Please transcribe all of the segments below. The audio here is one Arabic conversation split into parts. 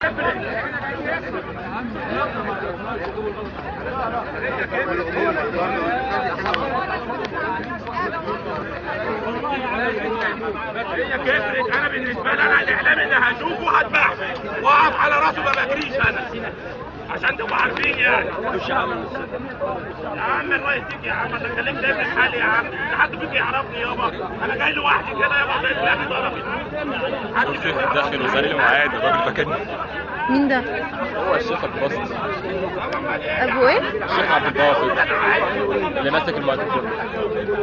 هي كبرت. انا بالنسبه لي انا الاعلام اللي هشوفه هتبعه واقف على راسه ما بجريش انا عشان تبقوا عارفين يعني. يا عم الرئيس يجي يا عم، انا خليك دايما حالي يا عم، حد فيك يعرفني يابا، انا جاي لوحدي كده يابا زي دماغي ضربت. الشيخ داخل وسلم وعادي، الراجل فاكرني. مين ده؟ هو الشيخ الباسط. ابو ايه؟ الشيخ عبد الباسط اللي ماسك الميكروفون.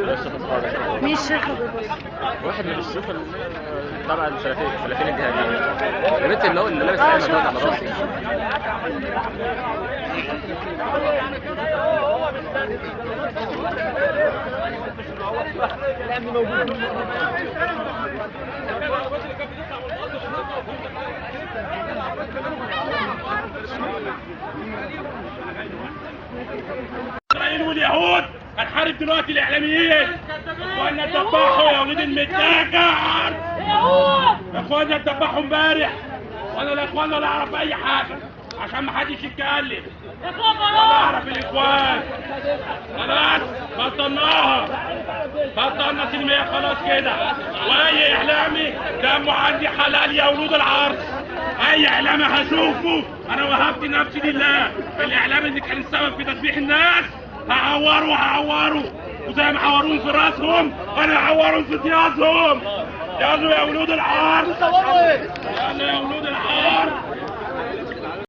ده الشيخ الباسط. مين الشيخ ابو الباسط؟ واحد من الشيوخ اللي تبع السلفيين الجهاديين. يا بنتي اللي لابس عينه على راسه. اسرائيل واليهود هنحارب دلوقتي الاعلاميين. اخوانا اتذبحوا يا ولاد المتاجر، اخوانا اتذبحوا امبارح، وانا لا اخوانا ولا اعرف اي حاجه عشان ما حدش يتكلم ولا اعرف الاخوان. خلاص بطلنا سلميه خلاص كده. واي اعلامي دمه عندي حلال يا ولود العرض. اي اعلامي هشوفه انا وهبت نفسي لله. الاعلام اللي كان السبب في تسبيح الناس هعوره وزي ما عورون في راسهم انا هعورهم في ثيابهم. يلا يا ولود العرض، يلا يا ولود العرض.